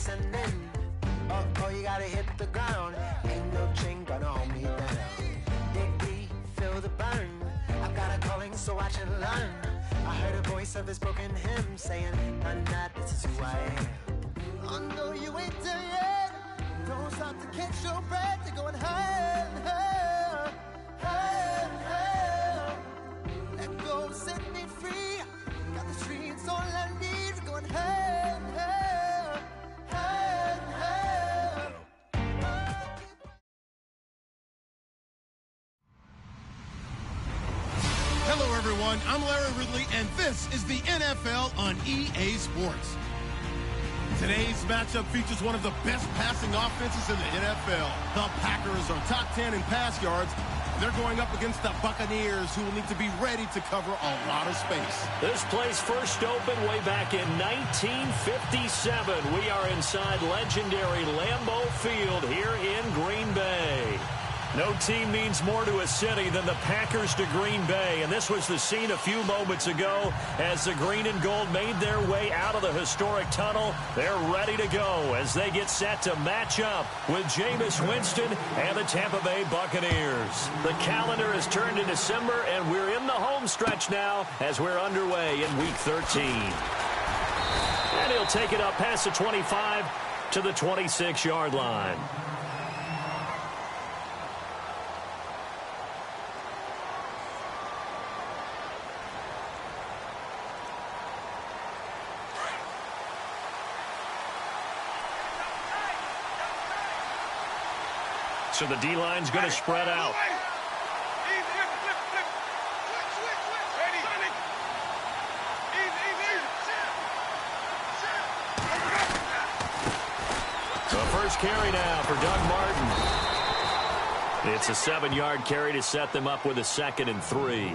listening. Oh, you gotta hit the ground. Ain't no chain gonna hold me down. Dig deep, feel the burn. I've got a calling, so I should learn. I heard a voice of his broken hymn saying, nah, this is who I am. I know you ain't there yet. Don't stop to catch your breath. You're going higher and higher, higher and higher. Let go, set me free. Got the streets all I need. We're going higher and higher, higher and higher. Hello, everyone. I'm Larry Ridley, and this is the NFL on EA Sports. Today's matchup features one of the best passing offenses in the NFL. The Packers are top 10 in pass yards. They're going up against the Buccaneers, who will need to be ready to cover a lot of space. This place first opened way back in 1957. We are inside legendary Lambeau Field here in Green Bay. No team means more to a city than the Packers to Green Bay, and this was the scene a few moments ago as the green and gold made their way out of the historic tunnel. They're ready to go as they get set to match up with Jameis Winston and the Tampa Bay Buccaneers. The calendar has turned to December, and we're in the home stretch now as we're underway in Week 13. And he'll take it up past the 25 to the 26-yard line. So the D-line's going to spread out. The first carry now for Doug Martin. It's a 7-yard carry to set them up with a 2nd and 3.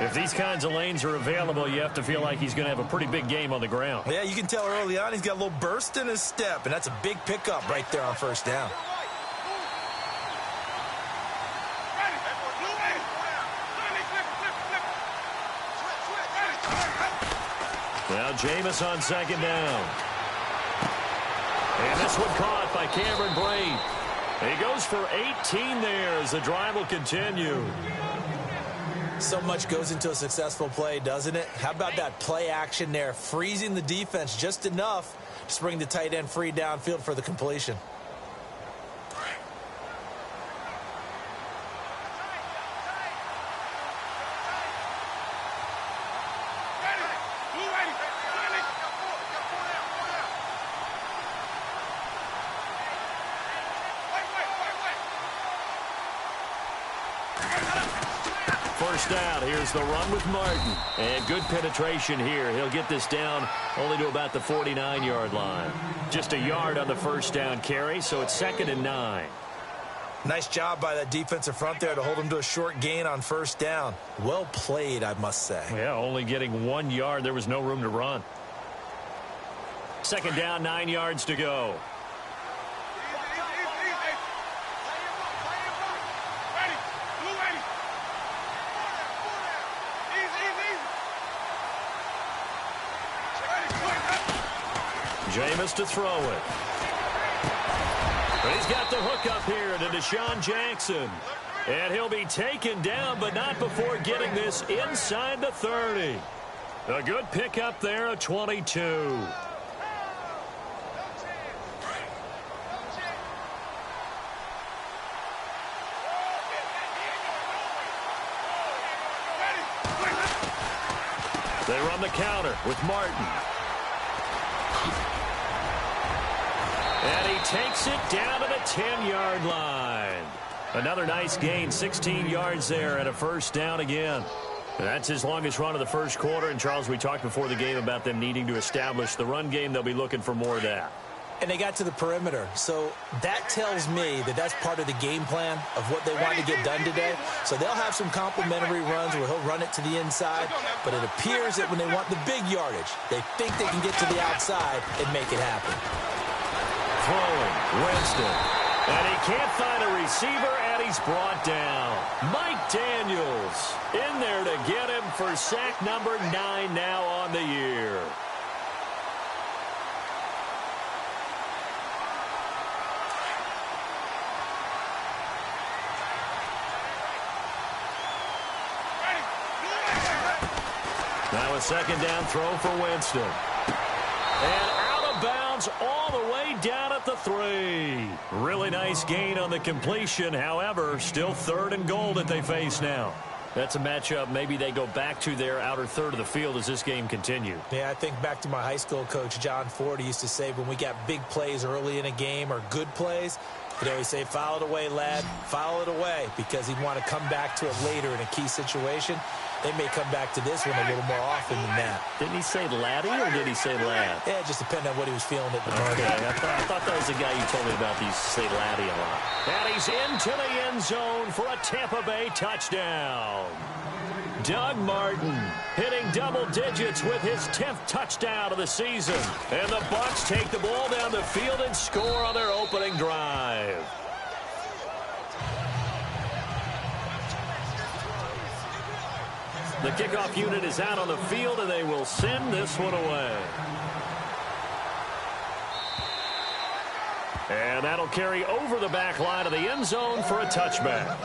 If these kinds of lanes are available, you have to feel like he's going to have a pretty big game on the ground. Yeah, you can tell early on he's got a little burst in his step, and that's a big pickup right there on first down. Now Jameis on 2nd down. And this one caught by Cameron Brate. He goes for 18 there as the drive will continue. So much goes into a successful play, doesn't it? How about that play action there, freezing the defense just enough to bring the tight end free downfield for the completion. First down, here's the run with Martin. And good penetration here. He'll get this down only to about the 49-yard line. Just a yard on the first down carry, so it's 2nd and 9. Nice job by that defensive front there to hold him to a short gain on first down. Well played, I must say. Yeah, only getting 1 yard. There was no room to run. 2nd down, 9 yards to go. Jameis to throw it. But he's got the hook up here to Deshaun Jackson. And he'll be taken down, but not before getting this inside the 30. A good pickup there, a 22. They run the counter with Martin. And he takes it down to the 10-yard line. Another nice gain, 16 yards there and a first down again. That's his longest run of the first quarter. And, Charles, we talked before the game about them needing to establish the run game. They'll be looking for more of that. And they got to the perimeter. So that tells me that that's part of the game plan of what they want to get done today. So they'll have some complimentary runs where he'll run it to the inside. But it appears that when they want the big yardage, they think they can get to the outside and make it happen. Throwing, Winston. And he can't find a receiver, and he's brought down. Mike Daniels in there to get him for sack number 9 now on the year. Now a second down throw for Winston. And out of bounds all the way down at the 3. Really nice gain on the completion. However, still 3rd and goal that they face now. That's a matchup maybe they go back to their outer third of the field as this game continues. Yeah, I think back to my high school coach, John Ford. He used to say when we got big plays early in a game or good plays, he'd always say, foul it away, lad, foul it away, because he'd want to come back to it later in a key situation. They may come back to this one a little more often than that. Didn't he say laddie or did he say lad? Yeah, it just depended on what he was feeling at the moment. Okay, I thought that was the guy you told me about. These say laddie a lot. And he's into the end zone for a Tampa Bay touchdown. Doug Martin hitting double digits with his 10th touchdown of the season. And the Bucs take the ball down the field and score on their opening drive. The kickoff unit is out on the field, and they will send this one away. And that'll carry over the back line of the end zone for a touchback.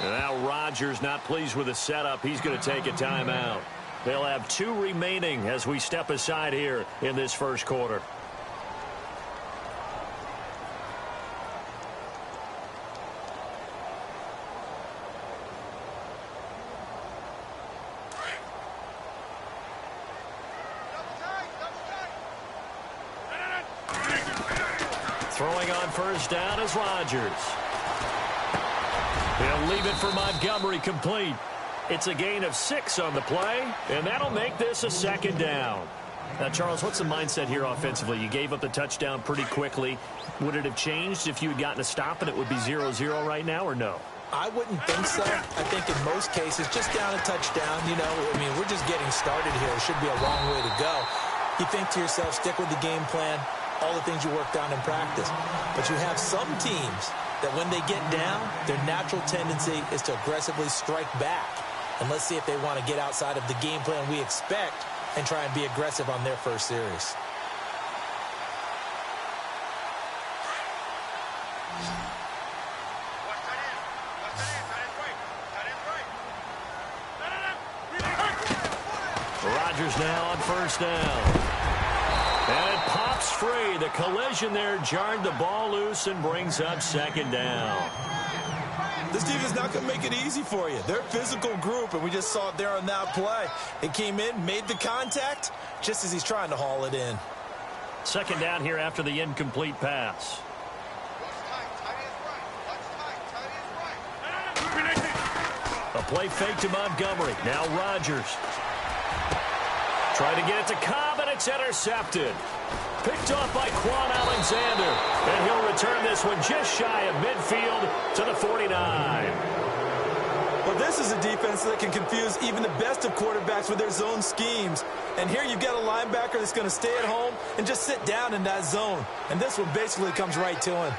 Now Rodgers not pleased with the setup. He's going to take a timeout. They'll have 2 remaining as we step aside here in this first quarter. Throwing on first down is Rodgers. He'll leave it for Montgomery, complete. It's a gain of 6 on the play, and that'll make this a second down. Now, Charles, what's the mindset here offensively? You gave up the touchdown pretty quickly. Would it have changed if you had gotten a stop and it would be 0-0 right now, or no? I wouldn't think so. I think in most cases, just down a touchdown, you know, I mean, we're just getting started here. It should be a long way to go. You think to yourself, stick with the game plan, all the things you worked on in practice. But you have some teams that when they get down, their natural tendency is to aggressively strike back. And let's see if they want to get outside of the game plan we expect and try and be aggressive on their first series. Rodgers now on first down. And it pops free. The collision there jarred the ball loose and brings up second down. This team is not going to make it easy for you. They're a physical group, and we just saw it there on that play. It came in, made the contact, just as he's trying to haul it in. Second down here after the incomplete pass. A play fake to Montgomery. Now Rodgers. Trying to get it to Cobb, and it's intercepted. Picked off by Quan Alexander. And he'll return this one just shy of midfield to the 49. Well, this is a defense that can confuse even the best of quarterbacks with their zone schemes. And here you've got a linebacker that's going to stay at home and just sit down in that zone. And this one basically comes right to him.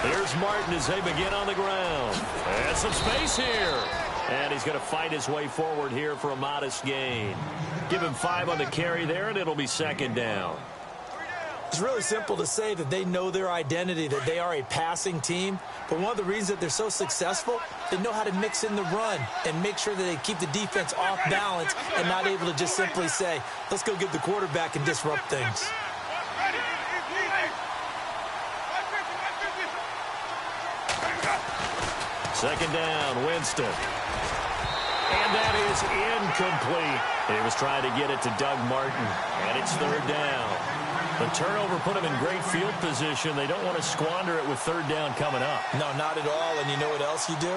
Here's Martin as they begin on the ground. And some space here. And he's going to fight his way forward here for a modest gain. Give him 5 on the carry there, and it'll be second down. It's really simple to say that they know their identity, that they are a passing team. But one of the reasons that they're so successful, they know how to mix in the run and make sure that they keep the defense off balance and not able to just simply say, let's go get the quarterback and disrupt things. Second down, Winston. And that is incomplete. He was trying to get it to Doug Martin, and it's third down. The turnover put him in great field position. They don't want to squander it with third down coming up. No, not at all. And you know what else you do?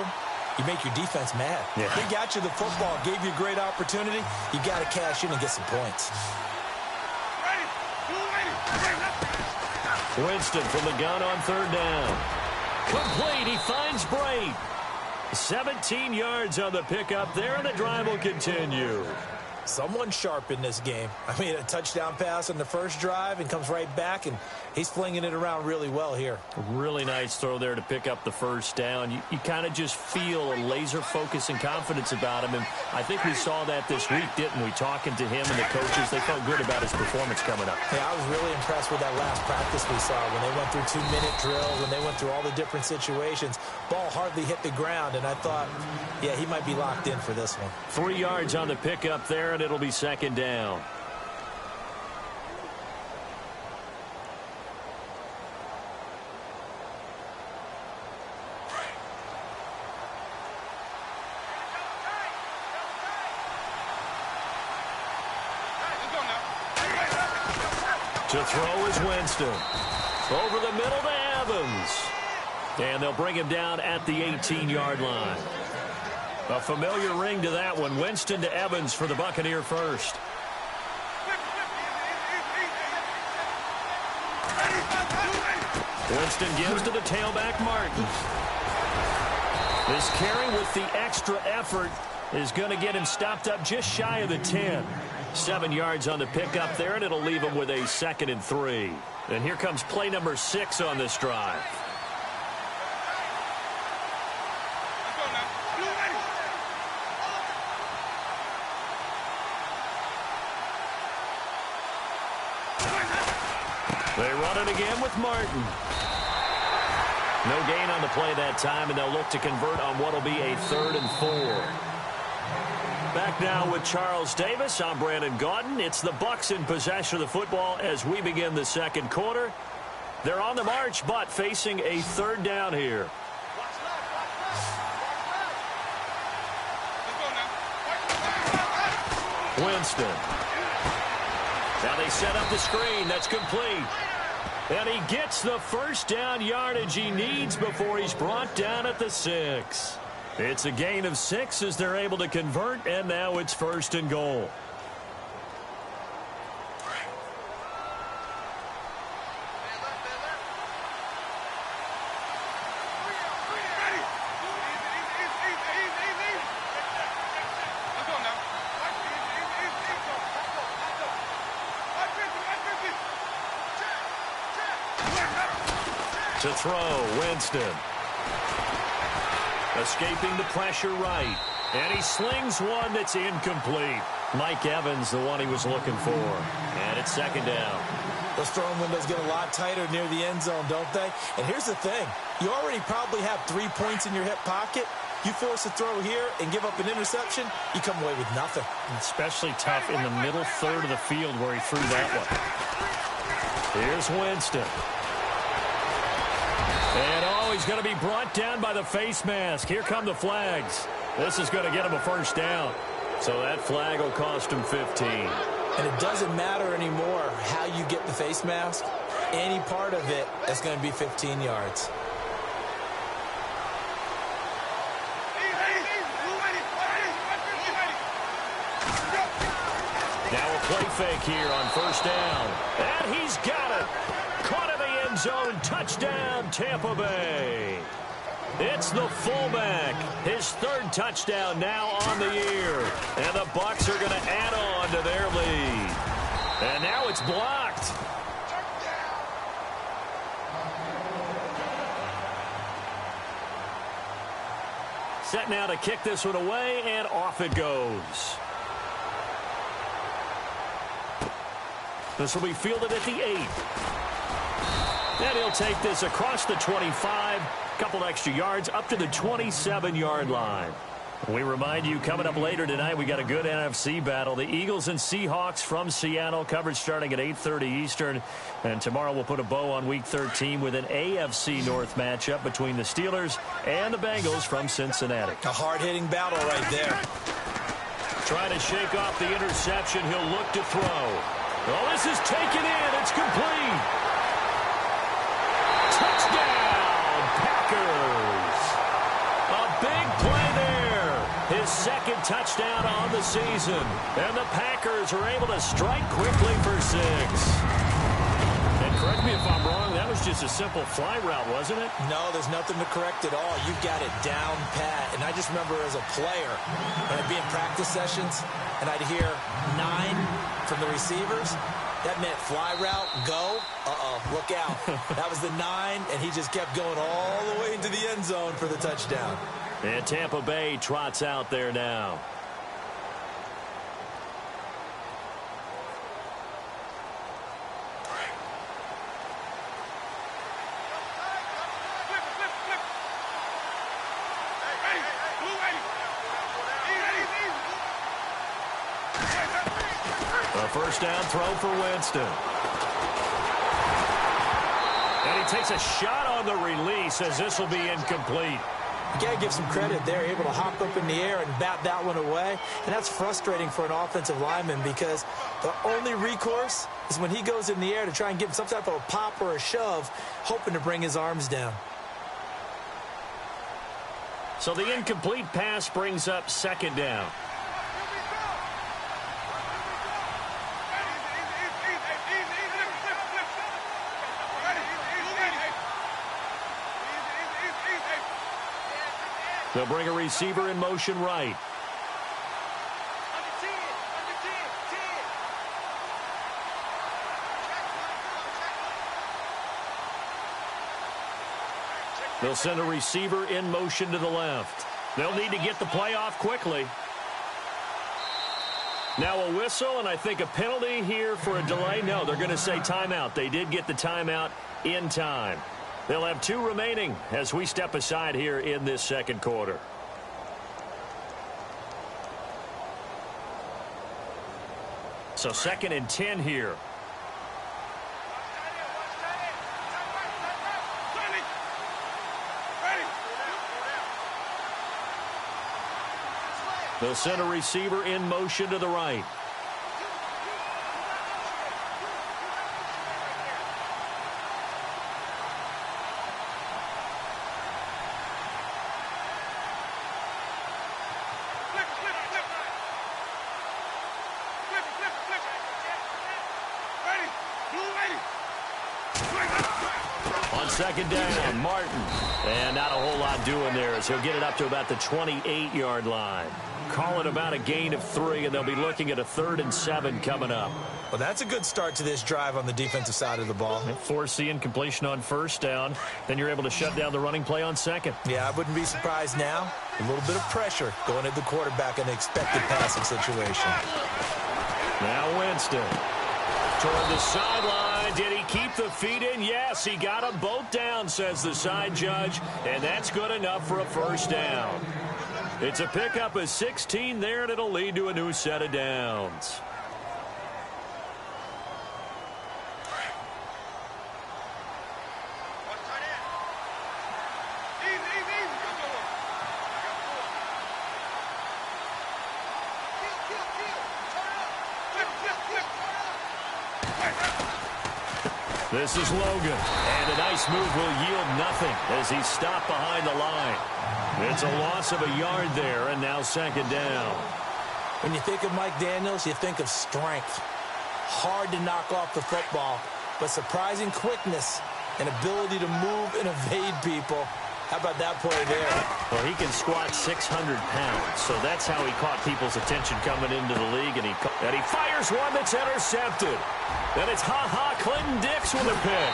You make your defense mad. Yeah. They got you the football, gave you a great opportunity. You got to cash in and get some points. Winston from the gun on third down. Complete. He finds Brate. 17 yards on the pickup there, and the drive will continue. Someone sharp in this game. I mean, a touchdown pass on the first drive and comes right back, and he's flinging it around really well here. Really nice throw there to pick up the first down. You kind of just feel a laser focus and confidence about him, and I think we saw that this week, didn't we? Talking to him and the coaches, they felt good about his performance coming up. Yeah, I was really impressed with that last practice we saw when they went through 2-minute drills, when they went through all the different situations. Ball hardly hit the ground, and I thought, yeah, he might be locked in for this one. 3 yards on the pickup there, and it'll be second down. To throw is Winston. Over the middle to Evans. And they'll bring him down at the 18-yard line. A familiar ring to that one. Winston to Evans for the Buccaneer first. Winston gives to the tailback, Martin. This carry with the extra effort is going to get him stopped up just shy of the 10. 7 yards on the pickup there, and it'll leave him with a 2nd and 3. And here comes play number 6 on this drive. They run it again with Martin. No gain on the play that time, and they'll look to convert on what will be a 3rd and 4. Back now with Charles Davis. I'm Brandon Gaudin. It's the Bucs in possession of the football as we begin the second quarter. They're on the march, but facing a 3rd down here. Winston. Now they set up the screen. That's complete. And he gets the first down yardage he needs before he's brought down at the 6. It's a gain of 6 as they're able to convert, and now it's 1st and goal. To throw, Winston. Escaping the pressure right. And he slings one that's incomplete. Mike Evans, the one he was looking for. And it's 2nd down. Those throwing windows get a lot tighter near the end zone, don't they? And here's the thing. You already probably have 3 points in your hip pocket. You force a throw here and give up an interception, you come away with nothing. Especially tough in the middle 3rd of the field where he threw that one. Here's Winston. And, he's going to be brought down by the face mask. Here come the flags. This is going to get him a 1st down. So that flag will cost him 15. And it doesn't matter anymore how you get the face mask. Any part of it is going to be 15 yards. Now a play fake here on 1st down. And he's got it. Caught in the end zone. Touchdown, Tampa Bay. It's the fullback. His 3rd touchdown now on the year. And the Bucs are going to add on to their lead. And now it's blocked. Set now to kick this one away, and off it goes. This will be fielded at the 8. And he'll take this across the 25, a couple extra yards up to the 27-yard line. We remind you, coming up later tonight, we got a good NFC battle. The Eagles and Seahawks from Seattle, coverage starting at 8:30 Eastern. And tomorrow we'll put a bow on Week 13 with an AFC North matchup between the Steelers and the Bengals from Cincinnati. A hard-hitting battle right there. Trying to shake off the interception. He'll look to throw. Oh, this is taken in. It's complete. Touchdown, Packers. A big play there. His 2nd touchdown on the season. And the Packers are able to strike quickly for 6. And correct me if I'm wrong, that was just a simple fly route, wasn't it? No, there's nothing to correct at all. You've got it down pat. And I just remember as a player, when I'd be in practice sessions, and I'd hear 9 from the receivers, that meant fly route, go. Look out. That was the 9, and he just kept going all the way into the end zone for the touchdown. And Tampa Bay trots out there now. A first down throw for Winston. And he takes a shot on the release as this will be incomplete. You got to give some credit there, able to hop up in the air and bat that one away. And that's frustrating for an offensive lineman because the only recourse is when he goes in the air to try and give some type of a pop or a shove, hoping to bring his arms down. So the incomplete pass brings up second down. They'll bring a receiver in motion right. They'll send a receiver in motion to the left. They'll need to get the play off quickly. Now a whistle, and I think a penalty here for a delay. No, they're going to say timeout. They did get the timeout in time. They'll have 2 remaining as we step aside here in this second quarter. So 2nd and 10 here. They'll send a receiver in motion to the right. Second down, Martin. And not a whole lot doing there as he'll get it up to about the 28-yard line. Call it about a gain of 3, and they'll be looking at a 3rd and 7 coming up. Well, that's a good start to this drive on the defensive side of the ball. Force the incompletion on first down. Then you're able to shut down the running play on second. Yeah, I wouldn't be surprised now. A little bit of pressure going at the quarterback in the expected passing situation. Now Winston. Toward the sideline. Did he keep the feet in? Yes, he got them both down, says the side judge, and that's good enough for a first down. It's a pickup of 16 there, and it'll lead to a new set of downs. This is Logan, and a nice move will yield nothing as he's stopped behind the line. It's a loss of a yard there, and now second down. When you think of Mike Daniels, you think of strength. Hard to knock off the football, but surprising quickness and ability to move and evade people. How about that play there? Well, he can squat 600 pounds, so that's how he caught people's attention coming into the league, and he fires one that's intercepted. Then it's Clinton Dix with a pick.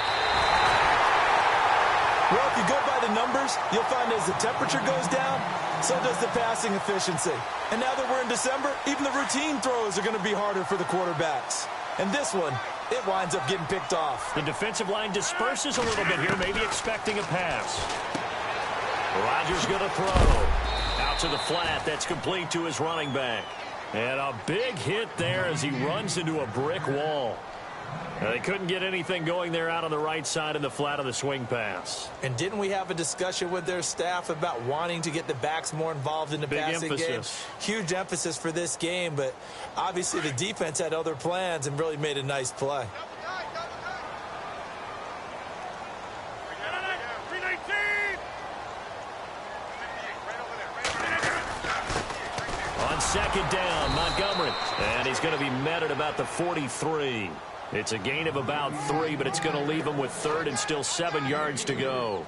Well, if you go by the numbers, you'll find as the temperature goes down, so does the passing efficiency. And now that we're in December, even the routine throws are going to be harder for the quarterbacks. And this one, it winds up getting picked off. The defensive line disperses a little bit here, maybe expecting a pass. Rodgers going to throw. Out to the flat. That's complete to his running back. And a big hit there as he runs into a brick wall. They couldn't get anything going there out on the right side in the flat of the swing pass. And didn't we have a discussion with their staff about wanting to get the backs more involved in the passing game? Huge emphasis for this game, but obviously the defense had other plans and really made a nice play. On second down, Montgomery. And he's going to be met at about the 43. It's a gain of about 3, but it's going to leave them with 3rd and still 7 yards to go.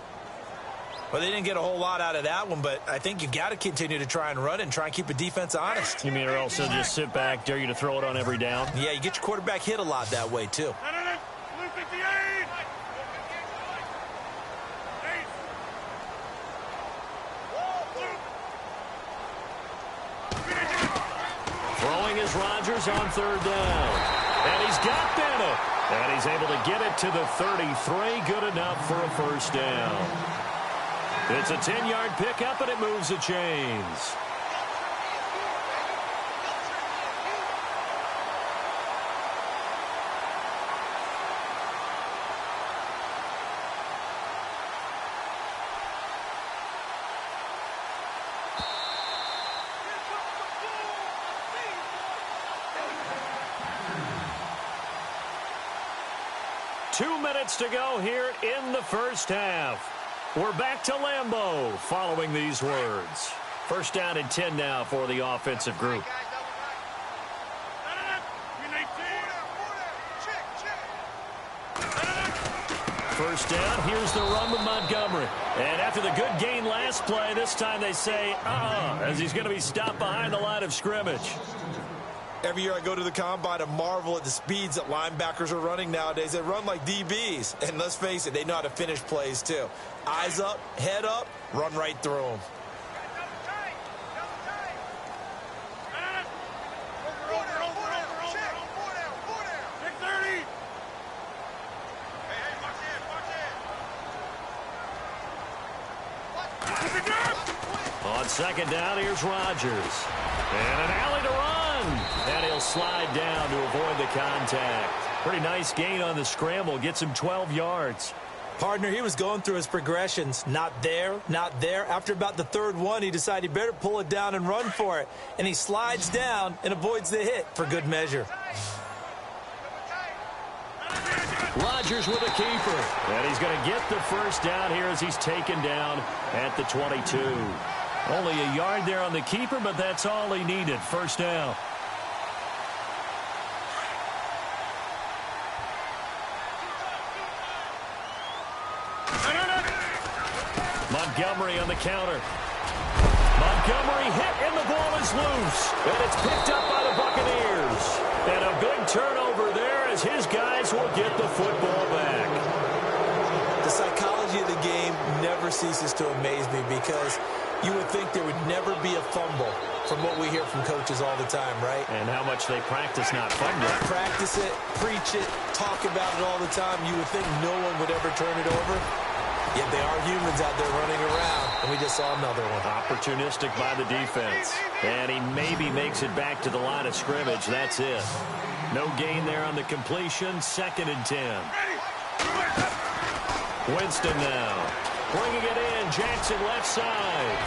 Well, they didn't get a whole lot out of that one, but I think you've got to continue to try and run it and try and keep the defense honest. You mean or else they'll just sit back, dare you to throw it on every down? Yeah, you get your quarterback hit a lot that way, too. Throwing is Rodgers on 3rd down. And he's got Bennett. And he's able to get it to the 33. Good enough for a 1st down. It's a 10-yard pickup, and it moves the chains. Two minutes to go here in the first half. We're back to Lambeau following these words. 1st down and 10 now for the offensive group. First down, here's the run with Montgomery. And after the good gain last play, this time they say, as he's going to be stopped behind the line of scrimmage. Every year I go to the combine and marvel at the speeds that linebackers are running nowadays. They run like DBs. And let's face it, they know how to finish plays too. Eyes up, head up, run right through them. On 2nd down, here's Rodgers. And an alley to run. And he'll slide down to avoid the contact. Pretty nice gain on the scramble. Gets him 12 yards. Partner, he was going through his progressions. Not there, not there. After about the 3rd one, he decided he better pull it down and run for it. And he slides down and avoids the hit for good measure. Rodgers with a keeper. And he's going to get the 1st down here as he's taken down at the 22. Only a yard there on the keeper, but that's all he needed. 1st down. Montgomery on the counter. Montgomery hit, and the ball is loose. And it's picked up by the Buccaneers. And a big turnover there as his guys will get the football back. The psychology of the game never ceases to amaze me because you would think there would never be a fumble from what we hear from coaches all the time, right? And how much they practice not fumbling. Practice it, preach it, talk about it all the time. You would think no one would ever turn it over. Yet they are humans out there running around, and we just saw another one. Opportunistic by the defense. And he maybe makes it back to the line of scrimmage. That's it. No gain there on the completion. 2nd and 10. Winston now. Bringing it in. Jackson left side.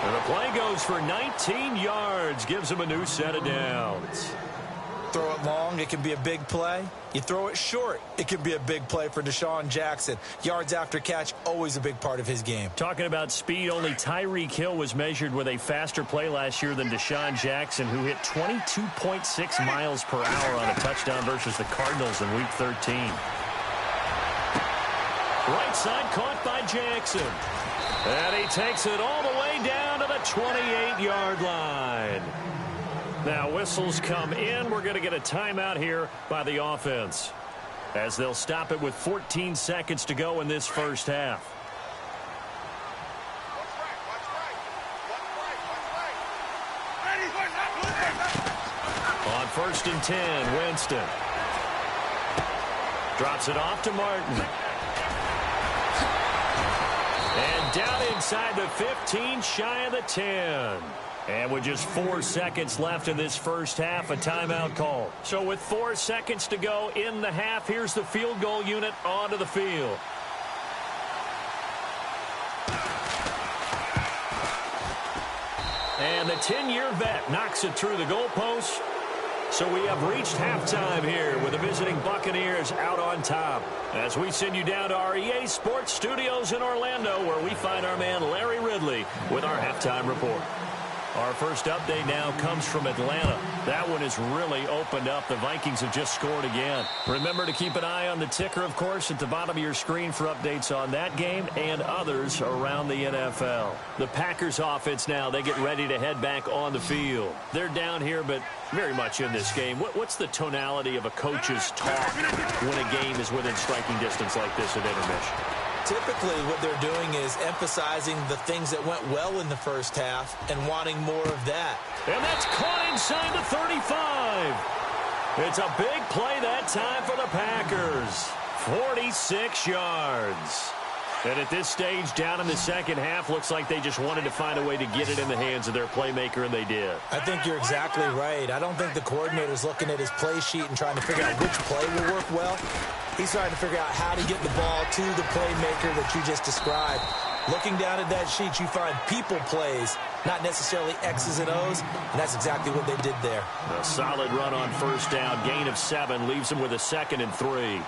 And the play goes for 19 yards. Gives him a new set of downs. Throw it long, it can be a big play. You throw it short, it can be a big play for Deshaun Jackson. Yards after catch, always a big part of his game. Talking about speed, only Tyreek Hill was measured with a faster play last year than Deshaun Jackson, who hit 22.6 miles per hour on a touchdown versus the Cardinals in Week 13. Right side caught by Jackson. And he takes it all the way down to the 28-yard line. Now whistles come in. We're going to get a timeout here by the offense as they'll stop it with 14 seconds to go in this first half. On 1st and 10, Winston drops it off to Martin. And down inside the 15, shy of the 10. And with just 4 seconds left in this first half, a timeout call. So with 4 seconds to go in the half, here's the field goal unit onto the field. And the 10-year vet knocks it through the goalpost. So we have reached halftime here with the visiting Buccaneers out on top. As we send you down to our EA Sports Studios in Orlando, where we find our man Larry Ridley with our halftime report. Our first update now comes from Atlanta. That one has really opened up. The Vikings have just scored again. Remember to keep an eye on the ticker, of course, at the bottom of your screen for updates on that game and others around the NFL. The Packers offense now, they get ready to head back on the field. They're down here, but very much in this game. What's the tonality of a coach's talk when a game is within striking distance like this at intermission? Typically, what they're doing is emphasizing the things that went well in the first half and wanting more of that. And that's caught inside the 35. It's a big play that time for the Packers. 46 yards. And at this stage, down in the second half, looks like they just wanted to find a way to get it in the hands of their playmaker, and they did. I think you're exactly right. I don't think the coordinator's looking at his play sheet and trying to figure out which play will work well. He's trying to figure out how to get the ball to the playmaker that you just described. Looking down at that sheet, you find people plays, not necessarily X's and O's, and that's exactly what they did there. A solid run on first down, gain of 7, leaves them with a 2nd and 3.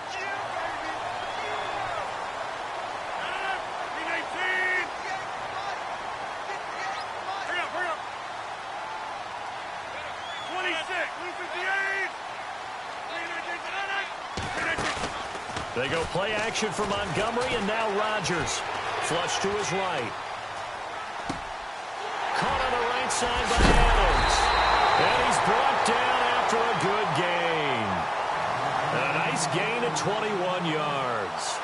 They go play action for Montgomery, and now Rodgers. Flush to his right. Caught on the right side by Adams. And he's brought down after a good gain. A nice gain of 21 yards.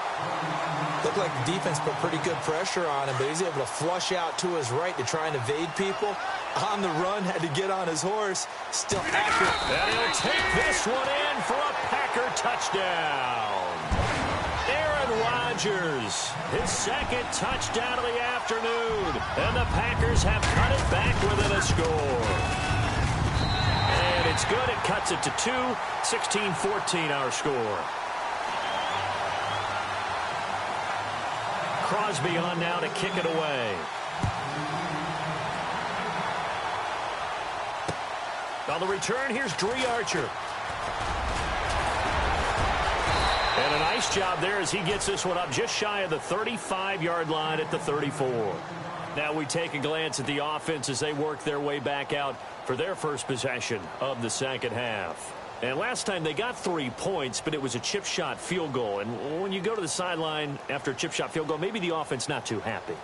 Looked like the defense put pretty good pressure on him, but he's able to flush out to his right to try and evade people. On the run, had to get on his horse. Still accurate. And he'll take this one in for a Packer touchdown. Rodgers, his 2nd touchdown of the afternoon, and the Packers have cut it back within a score. And it's good. It cuts it to 2, 16-14 our score. Crosby on now to kick it away. On the return, here's Dree Archer. And a nice job there as he gets this one up just shy of the 35-yard line at the 34. Now we take a glance at the offense as they work their way back out for their first possession of the second half. And last time they got 3 points, but it was a chip shot field goal. And when you go to the sideline after a chip shot field goal, maybe the offense not too happy.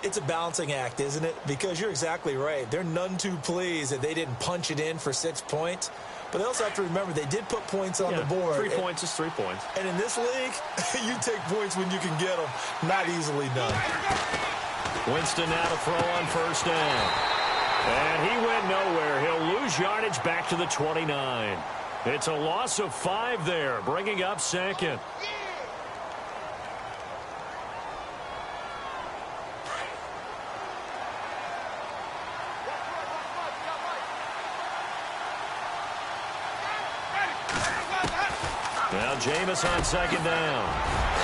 It's a balancing act, isn't it? Because you're exactly right. They're none too pleased that they didn't punch it in for 6 points. But they also have to remember they did put points on the board. 3 points is 3 points. And in this league, you take points when you can get them. Not easily done. Winston now to throw on first down. And he went nowhere. He'll lose yardage back to the 29. It's a loss of 5 there, bringing up 2nd. Now Jameis on 2nd down.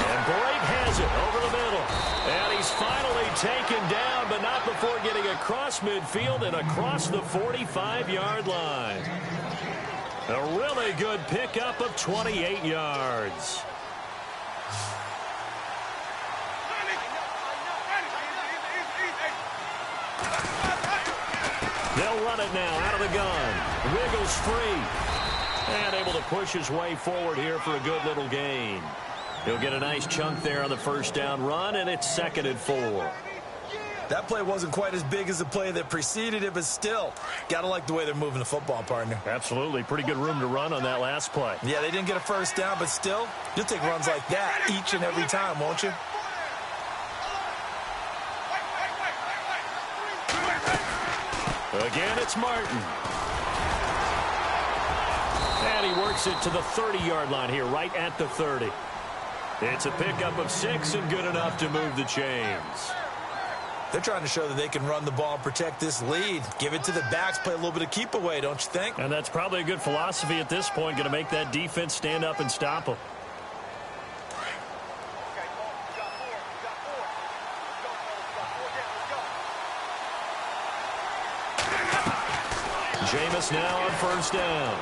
And Blake has it over the middle. And he's finally taken down, but not before getting across midfield and across the 45-yard line. A really good pickup of 28 yards. They'll run it now out of the gun. Wiggles free. And able to push his way forward here for a good little gain. He'll get a nice chunk there on the first down run, and it's 2nd and 4. That play wasn't quite as big as the play that preceded it, but still, got to like the way they're moving the football, partner. Absolutely. Pretty good room to run on that last play. Yeah, they didn't get a first down, but still, you'll take runs like that each and every time, won't you? Again, it's Martin. And he works it to the 30-yard line here, right at the 30. It's a pickup of 6 and good enough to move the chains. They're trying to show that they can run the ball and protect this lead. Give it to the backs, play a little bit of keep away, don't you think? And that's probably a good philosophy at this point, going to make that defense stand up and stop them. Jameis now on first down.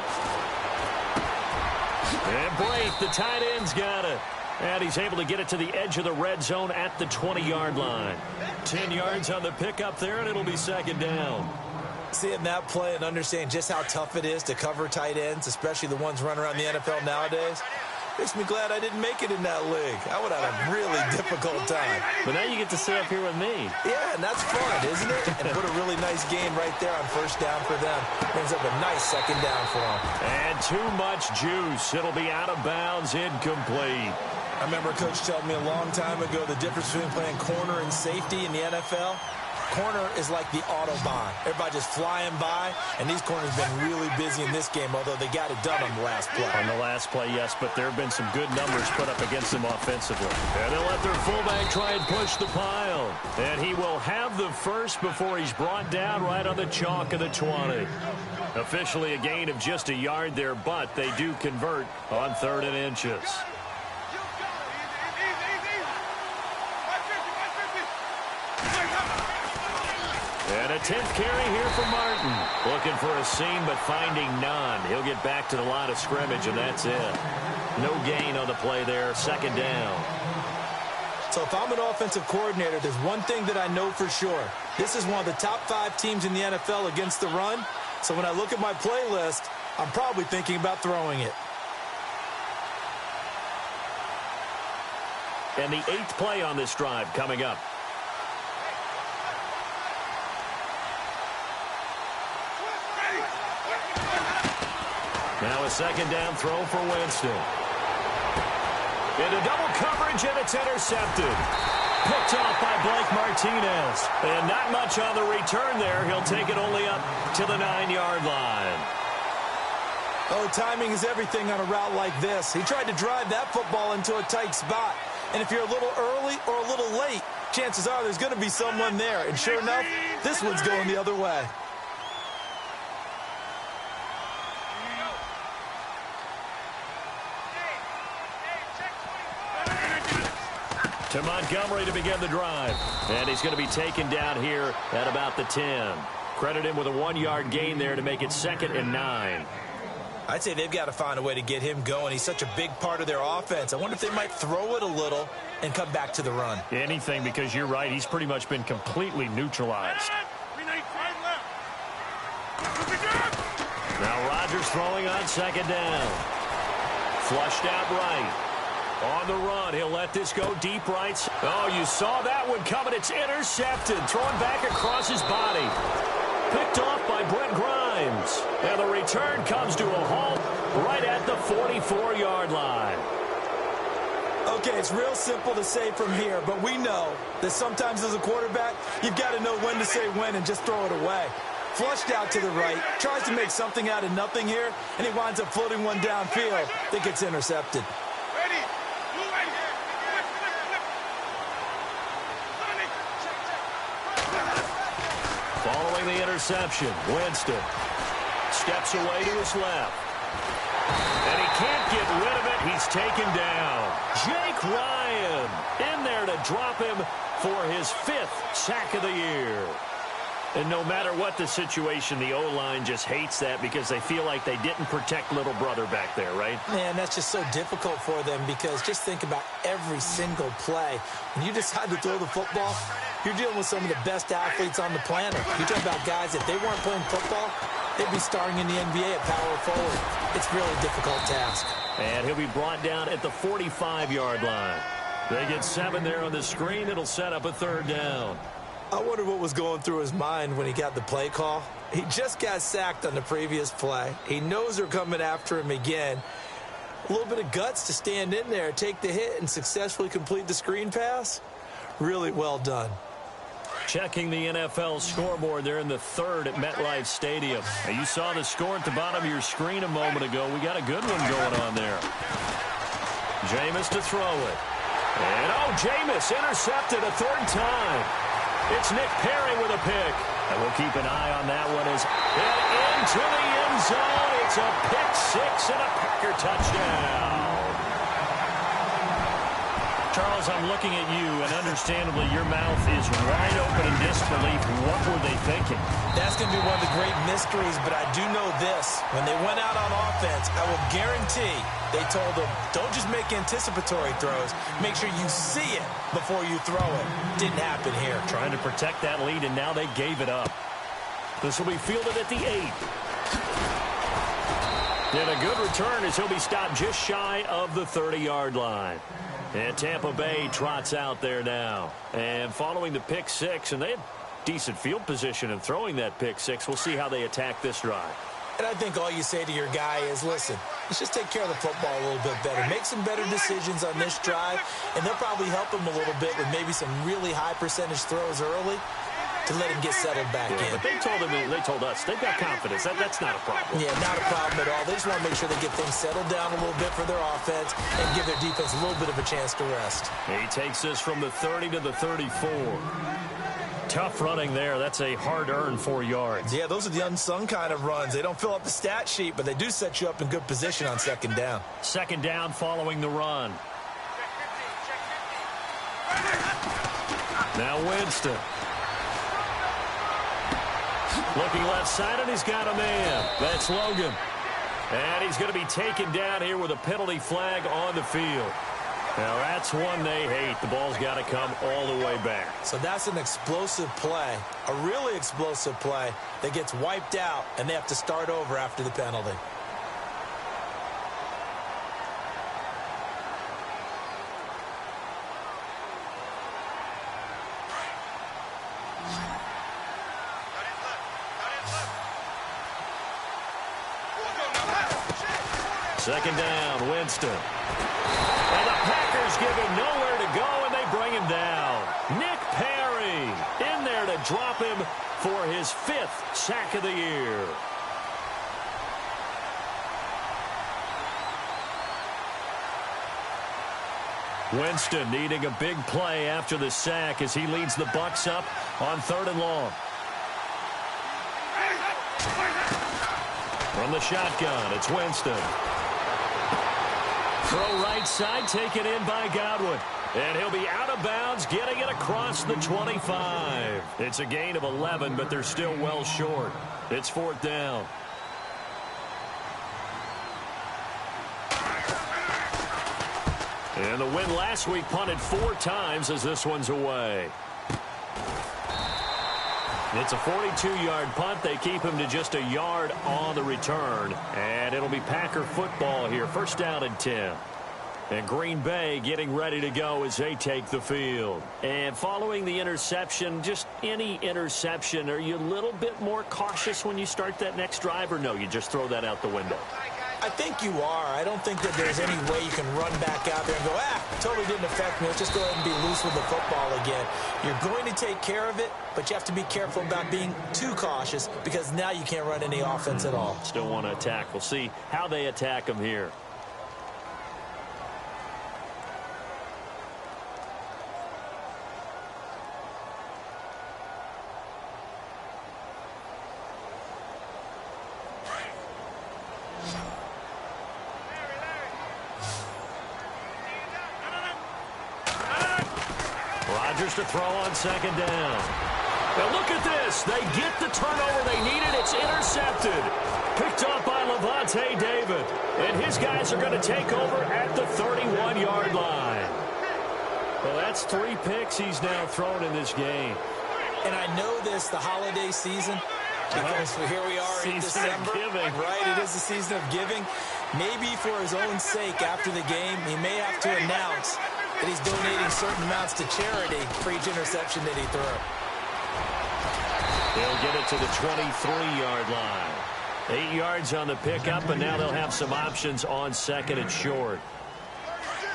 And Blake, the tight end's got it. And he's able to get it to the edge of the red zone at the 20-yard line. 10 yards on the pickup there, and it'll be 2nd down. Seeing that play and understanding just how tough it is to cover tight ends, especially the ones running around the NFL nowadays, makes me glad I didn't make it in that league. I would have had a really difficult time. But now you get to sit up here with me. Yeah, and that's fun, isn't it? And put a really nice game right there on first down for them. Brings up a nice second down for them. And too much juice. It'll be out of bounds, incomplete. I remember a coach telling me a long time ago the difference between playing corner and safety in the NFL. Corner is like the Autobahn. Everybody just flying by, and these corners have been really busy in this game, although they got it done on the last play. On the last play, yes, but there have been some good numbers put up against them offensively. And they'll let their fullback try and push the pile. And he will have the first before he's brought down right on the chalk of the 20. Officially a gain of just a yard there, but they do convert on 3rd and inches. And a 10th carry here for Martin. Looking for a seam, but finding none. He'll get back to the line of scrimmage, and that's it. No gain on the play there. 2nd down. So if I'm an offensive coordinator, there's one thing that I know for sure. This is one of the top 5 teams in the NFL against the run. So when I look at my playlist, I'm probably thinking about throwing it. And the 8th play on this drive coming up. Now a 2nd down throw for Winston. Into double coverage, and it's intercepted. Picked off by Blake Martinez. And not much on the return there. He'll take it only up to the 9-yard line. Oh, timing is everything on a route like this. He tried to drive that football into a tight spot. And if you're a little early or a little late, chances are there's going to be someone there. And sure enough, this one's going the other way. To Montgomery to begin the drive. And he's going to be taken down here at about the 10. Credit him with a 1-yard gain there to make it 2nd and 9. I'd say they've got to find a way to get him going. He's such a big part of their offense. I wonder if they might throw it a little and come back to the run. Anything, because you're right. He's pretty much been completely neutralized. Now Rodgers throwing on 2nd down. Flushed out right. On the run, he'll let this go deep right. Oh, you saw that one coming. It's intercepted. Thrown back across his body. Picked off by Brent Grimes. And the return comes to a halt right at the 44-yard line. Okay, it's real simple to say from here, but we know that sometimes as a quarterback, you've got to know when to say when and just throw it away. Flushed out to the right, tries to make something out of nothing here, and he winds up floating one downfield that gets intercepted. Following the interception, Winston steps away to his left. And he can't get rid of it. He's taken down. Jake Ryan in there to drop him for his 5th sack of the year. And no matter what the situation, the O-line just hates that because they feel like they didn't protect little brother back there, right? Man, that's just so difficult for them because just think about every single play. When you decide to throw the football, you're dealing with some of the best athletes on the planet. You're talking about guys, if they weren't playing football, they'd be starring in the NBA at power forward. It's really a difficult task. And he'll be brought down at the 45-yard line. They get 7 there on the screen. It'll set up a 3rd down. I wonder what was going through his mind when he got the play call. He just got sacked on the previous play. He knows they're coming after him again. A little bit of guts to stand in there, take the hit, and successfully complete the screen pass. Really well done. Checking the NFL scoreboard there in the 3rd at MetLife Stadium. Now, you saw the score at the bottom of your screen a moment ago. We got a good one going on there. Jameis to throw it. And, Jameis intercepted a 3rd time. It's Nick Perry with a pick. And we'll keep an eye on that one as into the end zone. It's a pick 6 and a Packer touchdown. Charles, I'm looking at you, and understandably, your mouth is wide open in disbelief. What were they thinking? That's going to be one of the great mysteries, but I do know this. When they went out on offense, I will guarantee they told them, don't just make anticipatory throws. Make sure you see it before you throw it. Didn't happen here. Trying to protect that lead, and now they gave it up. This will be fielded at the 8. And a good return as he'll be stopped just shy of the 30-yard line. And Tampa Bay trots out there now. And following the pick 6, and they had decent field position in throwing that pick 6. We'll see how they attack this drive. And I think all you say to your guy is, listen, let's just take care of the football a little bit better. Make some better decisions on this drive, and they'll probably help him a little bit with maybe some really high percentage throws early to let him get settled back in. But they told us they've got confidence. That's not a problem. Yeah, not a problem at all. They just want to make sure they get things settled down a little bit for their offense and give their defense a little bit of a chance to rest. He takes this from the 30 to the 34. Tough running there. That's a hard-earned 4 yards. Yeah, those are the unsung kind of runs. They don't fill up the stat sheet, but they do set you up in good position on second down. Second down following the run. Now Winston. Looking left side, and he's got a man. That's Logan. And he's going to be taken down here with a penalty flag on the field. Now, that's one they hate. The ball's got to come all the way back. So that's an explosive play, a really explosive play that gets wiped out, and they have to start over after the penalty. Second down, Winston. And the Packers give him nowhere to go, and they bring him down. Nick Perry in there to drop him for his 5th sack of the year. Winston needing a big play after the sack as he leads the Bucs up on 3rd and long. From the shotgun, it's Winston. Throw right side, taken in by Godwin. And he'll be out of bounds, getting it across the 25. It's a gain of 11, but they're still well short. It's 4th down. And the win last week punted 4 times as this one's away. It's a 42-yard punt. They keep him to just a yard on the return. And it'll be Packer football here. 1st down and 10. And Green Bay getting ready to go as they take the field. And following the interception, just any interception, are you a little bit more cautious when you start that next drive, or no, you just throw that out the window? I think you are. I don't think that there's any way you can run back out there and go, totally didn't affect me. Let's just go ahead and be loose with the football again. You're going to take care of it, but you have to be careful about being too cautious because now you can't run any offense at all. Still want to attack. We'll see how they attack them here. Rodgers to throw on 2nd down. Now look at this. They get the turnover they needed. It's intercepted. Picked up by Levante David. And his guys are going to take over at the 31-yard line. Well, that's 3 picks he's now thrown in this game. And I know this, the holiday season, because here we are in December. Right, it is the season of giving. Maybe for his own sake after the game, he may have to announce that he's donating certain amounts to charity for each interception that he threw. They'll get it to the 23-yard line. 8 yards on the pickup, and now they'll have some options on 2nd and short.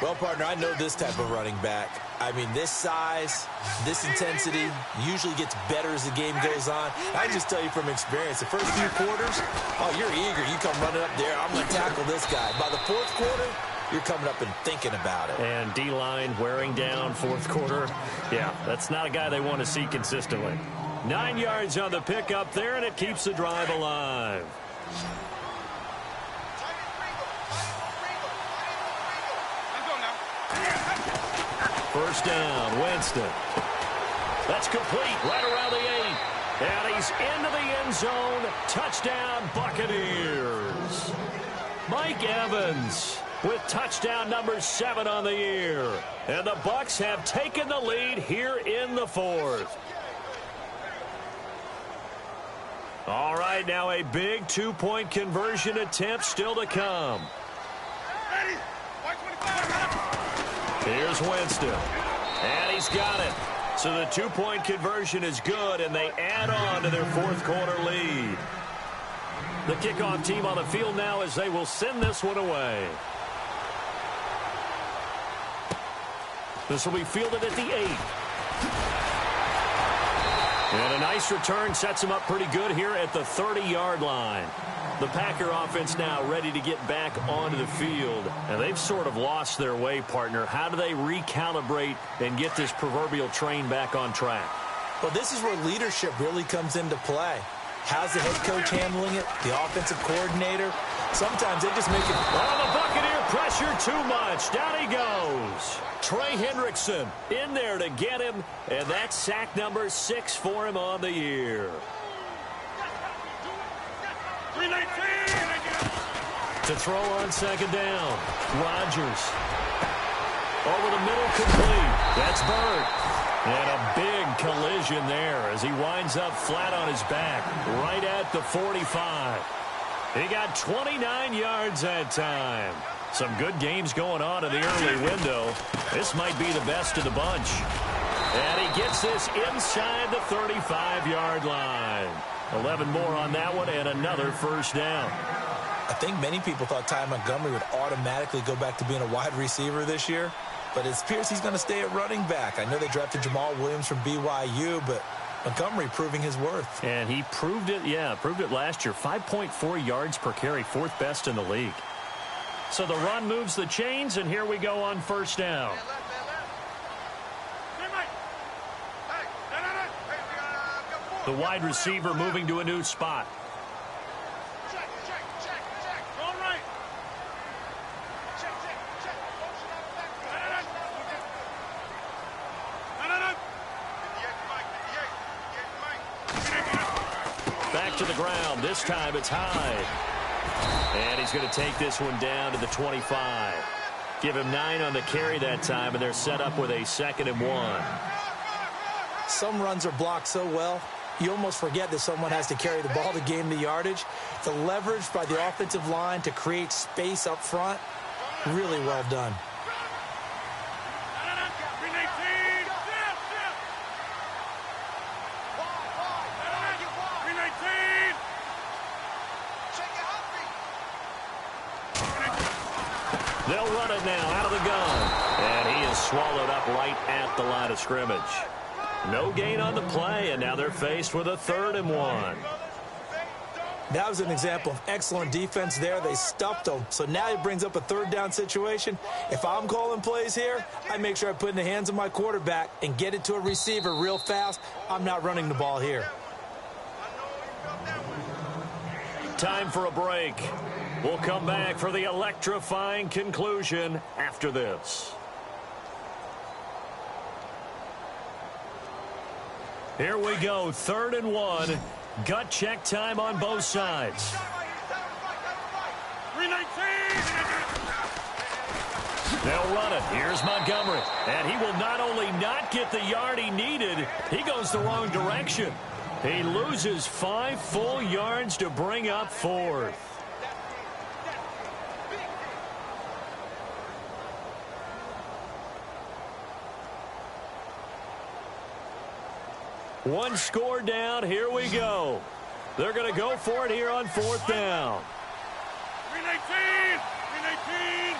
Well, partner, I know this type of running back. I mean, this size, this intensity usually gets better as the game goes on. I just tell you from experience, the first few quarters, you're eager. You come running up there, I'm going to tackle this guy. By the 4th quarter, you're coming up and thinking about it. And D-line wearing down 4th quarter. Yeah, that's not a guy they want to see consistently. 9 yards on the pickup there, and it keeps the drive alive. First down, Winston. That's complete right around the 8. And he's into the end zone. Touchdown, Buccaneers. Mike Evans with touchdown number 7 on the year. And the Bucs have taken the lead here in the 4th. All right, now a big two-point conversion attempt still to come. Here's Winston. And he's got it. So the two-point conversion is good, and they add on to their fourth-quarter lead. The kickoff team on the field now as they will send this one away. This will be fielded at the 8. And a nice return sets them up pretty good here at the 30-yard line. The Packer offense now ready to get back onto the field. And they've sort of lost their way, partner. How do they recalibrate and get this proverbial train back on track? Well, this is where leadership really comes into play. How's the head coach handling it? The offensive coordinator? Sometimes they just make it. Oh, the Buccaneer pressure too much. Down he goes. Trey Hendrickson in there to get him. And that's sack number 6 for him on the year. To throw on second down. Rodgers. Over the middle, complete. That's Bird. And a big collision there as he winds up flat on his back right at the 45. He got 29 yards that time. Some good games going on in the early window. This might be the best of the bunch. And he gets this inside the 35-yard line. 11 more on that one and another first down. I think many people thought Ty Montgomery would automatically go back to being a wide receiver this year, but it appears he's going to stay at running back. I know they drafted Jamal Williams from BYU, but Montgomery proving his worth. And he proved it, proved it last year. 5.4 yards per carry, 4th best in the league. So the run moves the chains, and here we go on first down. The wide receiver moving to a new spot. Back to the ground. This time it's high. And he's going to take this one down to the 25. Give him 9 on the carry that time, and they're set up with a 2nd and 1. Some runs are blocked so well, you almost forget that someone has to carry the ball to gain the yardage. The leverage by the offensive line to create space up front, really well done. They'll run it now out of the gun. And he is swallowed up right at the line of scrimmage. No gain on the play, and now they're faced with a 3rd and 1. That was an example of excellent defense there. They stuffed them. So now it brings up a 3rd down situation. If I'm calling plays here, I make sure I put it in the hands of my quarterback and get it to a receiver real fast. I'm not running the ball here. Time for a break. We'll come back for the electrifying conclusion after this. Here we go, 3rd and 1. Gut check time on both sides. They'll run it. Here's Montgomery. And he will not only not get the yard he needed, he goes the wrong direction. He loses 5 full yards to bring up 4th. One score down. Here we go. They're going to go for it here on 4th down. 319! 319!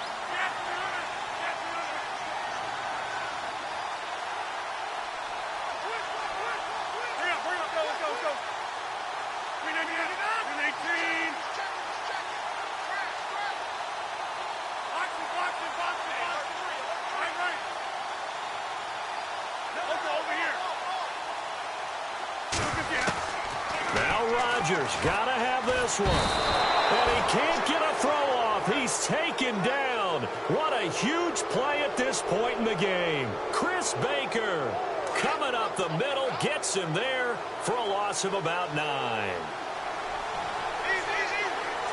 Rodgers got to have this one. And he can't get a throw off. He's taken down. What a huge play at this point in the game. Chris Baker coming up the middle, gets him there for a loss of about 9.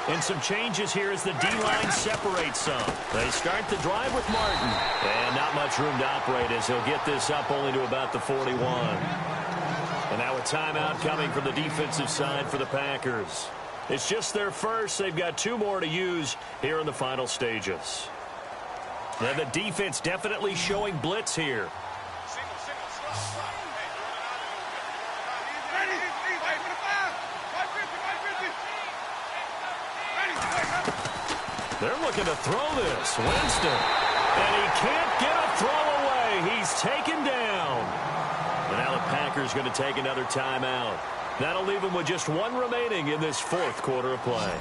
And some changes here as the D-line separates some. They start the drive with Martin. And not much room to operate as he'll get this up only to about the 41. And now a timeout coming from the defensive side for the Packers. It's just their first. They've got 2 more to use here in the final stages. And the defense definitely showing blitz here. They're looking to throw this. Winston. And he can't get a throw away. He's taken down. And now the Packers going to take another timeout. That'll leave him with just 1 remaining in this 4th quarter of play.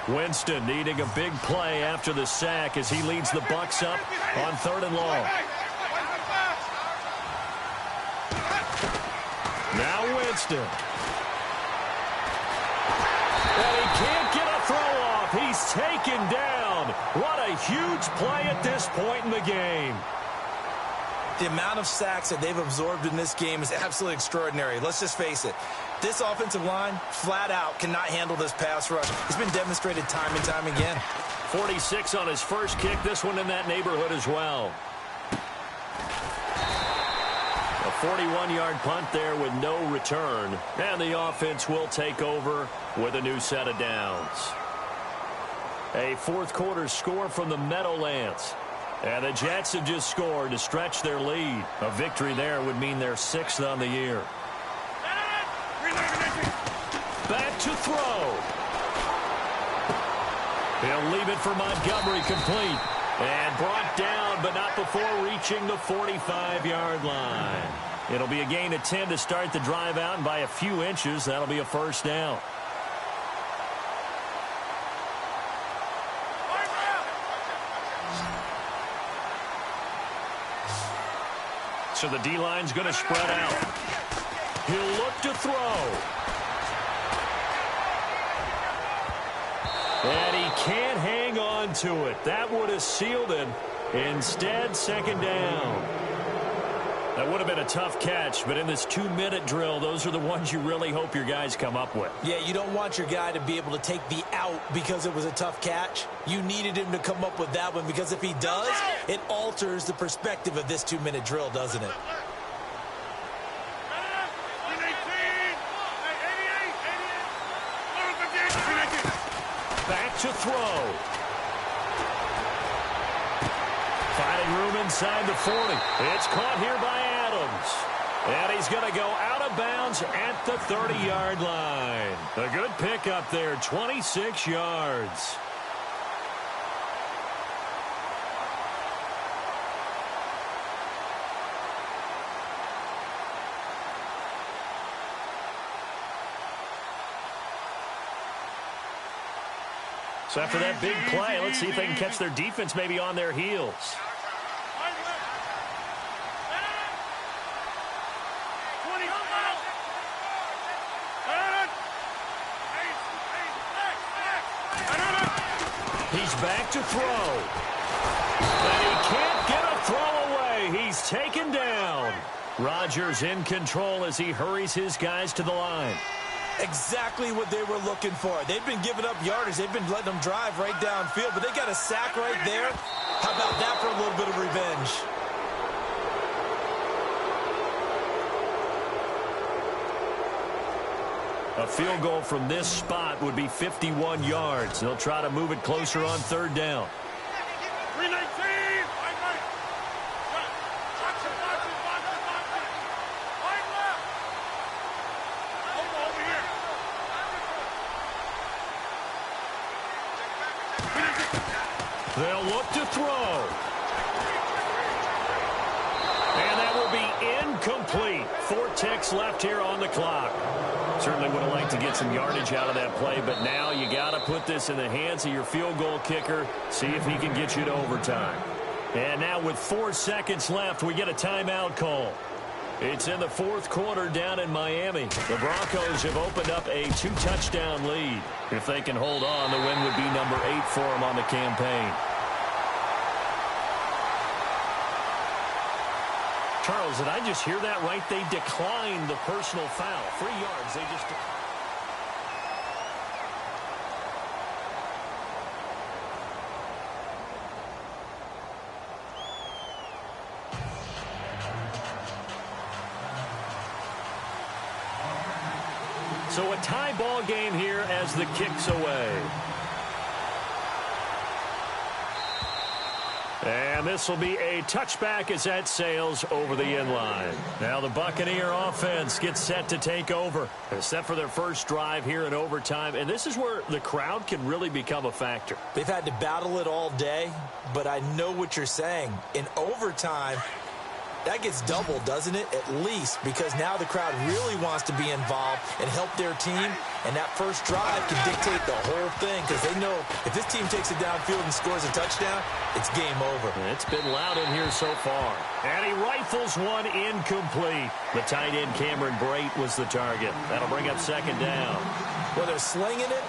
Winston needing a big play after the sack as he leads the Bucs up on 3rd and long. Now Winston. And he can't get a throw off. He's taken down. What a huge play at this point in the game. The amount of sacks that they've absorbed in this game is absolutely extraordinary. Let's just face it. This offensive line, flat out, cannot handle this pass rush. It's been demonstrated time and time again. 46 on his first kick. This one in that neighborhood as well. A 41-yard punt there with no return. And the offense will take over with a new set of downs. A 4th quarter score from the Meadowlands. And the Jets have just scored to stretch their lead. A victory there would mean their 6th on the year. Back to throw. He'll leave it for Montgomery, complete. And brought down, but not before reaching the 45-yard line. It'll be a gain of 10 to start the drive out, and by a few inches, that'll be a 1st down. So the D-line's going to spread out. He'll look to throw. And he can't hang on to it. That would have sealed it. Instead, 2nd down. That would have been a tough catch, but in this 2-minute drill, those are the ones you really hope your guys come up with. Yeah, you don't want your guy to be able to take the out because it was a tough catch. You needed him to come up with that one, because if he does, it alters the perspective of this 2-minute drill, doesn't it? Back to throw. Finding room inside the 40. It's caught here by Adams. And he's going to go out of bounds at the 30-yard line. A good pickup there, 26 yards. So after that big play, let's see if they can catch their defense maybe on their heels. He's back to throw. And he can't get a throw away. He's taken down. Rodgers in control as he hurries his guys to the line. Exactly what they were looking for. They've been giving up yardage. They've been letting them drive right downfield, but they got a sack right there. How about that for a little bit of revenge? A field goal from this spot would be 51 yards. They'll try to move it closer on 3rd down. 319. They'll look to throw. And that will be incomplete. 4 ticks left here on the clock. Certainly would have liked to get some yardage out of that play, but now you got to put this in the hands of your field goal kicker. See if he can get you to overtime. And now with 4 seconds left, we get a timeout call. It's in the 4th quarter down in Miami. The Broncos have opened up a 2-touchdown lead. If they can hold on, the win would be number 8 for them on the campaign. Charles, did I just hear that right? They declined the personal foul. 3 yards. They just declined. So a tie ball game here as the kick's away. And this will be a touchback as that sails over the end line. Now the Buccaneer offense gets set to take over. They're set for their first drive here in overtime. And this is where the crowd can really become a factor. They've had to battle it all day, but I know what you're saying. In overtime, that gets doubled, doesn't it? At least, because now the crowd really wants to be involved and help their team, and that first drive can dictate the whole thing because they know if this team takes it downfield and scores a touchdown, it's game over. It's been loud in here so far. And he rifles one incomplete. The tight end Cameron Brate was the target. That'll bring up second down. Well, they're slinging it,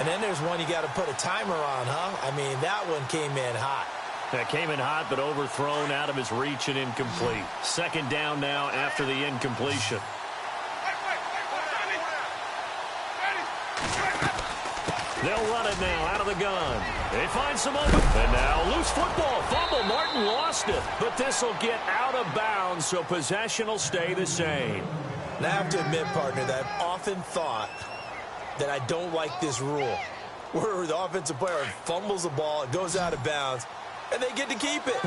and then there's one you got to put a timer on, huh? I mean, that one came in hot. That came in hot, but overthrown out of his reach and incomplete. Second down now after the incompletion. They'll run it now out of the gun. They find some open. And now loose football. Fumble. Martin lost it. But this will get out of bounds, so possession will stay the same. Now, I have to admit, partner, that I've often thought that I don't like this rule, where the offensive player fumbles the ball, it goes out of bounds, and they get to keep it.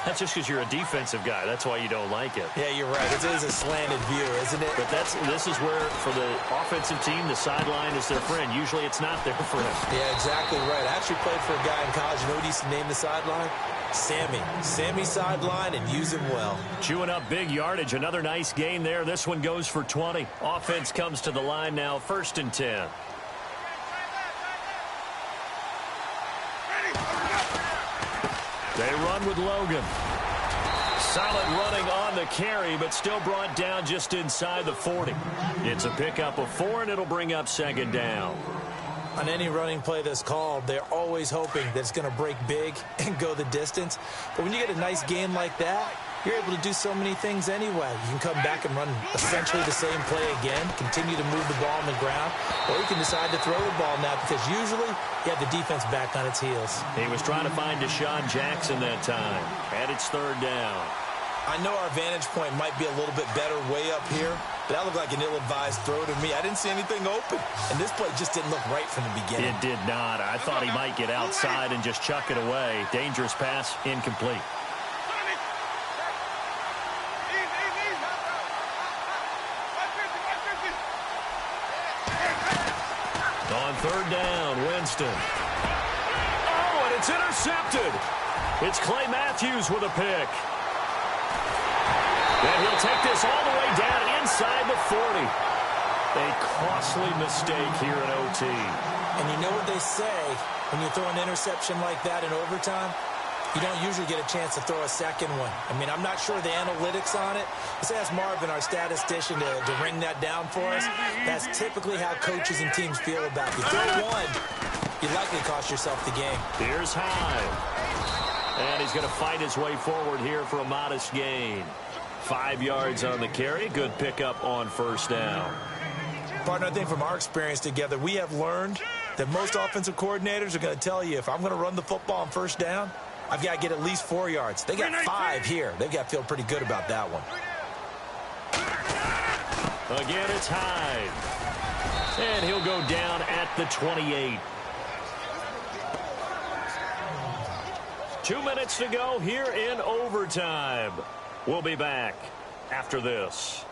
That's just because you're a defensive guy. That's why you don't like it. Yeah, you're right. It is a slanted view, isn't it? But this is where, for the offensive team, the sideline is their friend. Usually it's not their friend. Yeah, exactly right. I actually played for a guy in college. You know what he used to name the sideline? Sammy. Sammy sideline, and use him well. Chewing up big yardage. Another nice gain there. This one goes for 20. Offense comes to the line now, 1st and 10. They run with Logan. Solid running on the carry, but still brought down just inside the 40. It's a pickup of 4, and it'll bring up second down. On any running play that's called, they're always hoping that it's going to break big and go the distance. But when you get a nice gain like that, you're able to do so many things anyway. You can come back and run essentially the same play again, continue to move the ball on the ground, or you can decide to throw the ball now because usually you have the defense back on its heels. He was trying to find Deshaun Jackson that time. And it's 3rd down. I know our vantage point might be a little bit better way up here, but that looked like an ill-advised throw to me. I didn't see anything open, and this play just didn't look right from the beginning. It did not. I thought he might get outside and just chuck it away. Dangerous pass, incomplete. On 3rd down, Winston. Oh, and it's intercepted. It's Clay Matthews with a pick. And he'll take this all the way down inside the 40. A costly mistake here in OT. And you know what they say, when you throw an interception like that in overtime, you don't usually get a chance to throw a second one. I mean, I'm not sure the analytics on it. Let's ask Marvin, our statistician, to ring that down for us. That's typically how coaches and teams feel about it. You throw one, you likely cost yourself the game. Here's Hyde. And he's going to fight his way forward here for a modest gain. 5 yards on the carry. Good pickup on 1st down. Partner, I think from our experience together, we have learned that most offensive coordinators are going to tell you, if I'm going to run the football on 1st down, I've got to get at least 4 yards. They got 5 here. They've got to feel pretty good about that one. Again, it's Hyde. And he'll go down at the 28. 2 minutes to go here in overtime. We'll be back after this.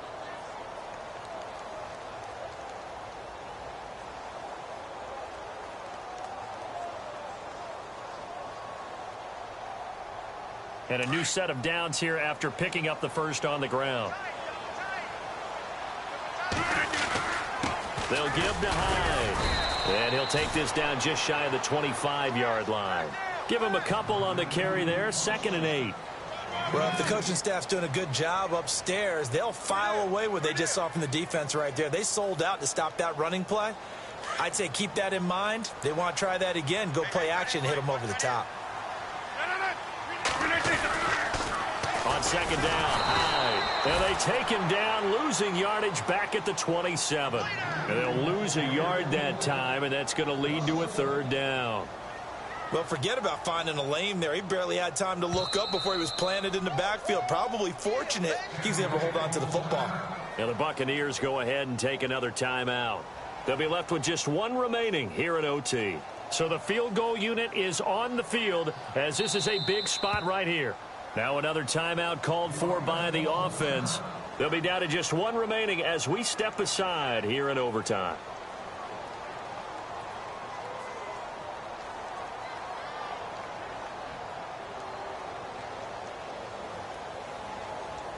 And a new set of downs here after picking up the first on the ground. They'll give to Hyde. And he'll take this down just shy of the 25-yard line. Give him a couple on the carry there. 2nd and 8. Well, if the coaching staff's doing a good job upstairs, they'll file away what they just saw from the defense right there. They sold out to stop that running play. I'd say keep that in mind. They want to try that again. Go play action, hit them over the top. On 2nd down, Hyde. And they take him down, losing yardage back at the 27. And they'll lose a yard that time, and that's going to lead to a 3rd down. Well, forget about finding a lane there. He barely had time to look up before he was planted in the backfield. Probably fortunate he was able to hold on to the football. And the Buccaneers go ahead and take another timeout. They'll be left with just one remaining here at OT. So the field goal unit is on the field as this is a big spot right here. Now another timeout called for by the offense. They'll be down to just one remaining as we step aside here in overtime.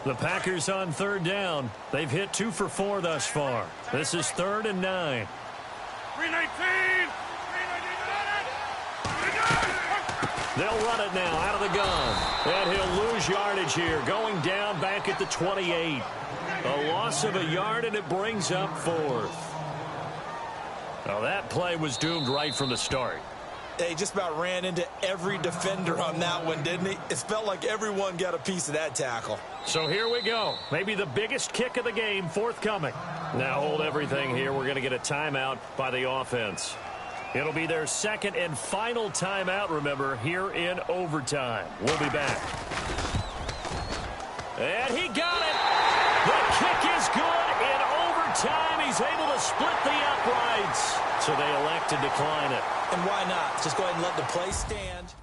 The Packers on third down. They've hit 2 for 4 thus far. This is 3rd and 9. 319. They'll run it now out of the gun. And he'll lose yardage here, going down back at the 28. A loss of a yard, and it brings up 4th. Now that play was doomed right from the start. He just about ran into every defender on that one, didn't he? It felt like everyone got a piece of that tackle. So here we go. Maybe the biggest kick of the game forthcoming. Now hold everything here. We're going to get a timeout by the offense. It'll be their second and final timeout, remember, here in overtime. We'll be back. And he got it. The kick is good in overtime. He's able to split the uprights. So they elect to decline it. And why not? Just go ahead and let the play stand.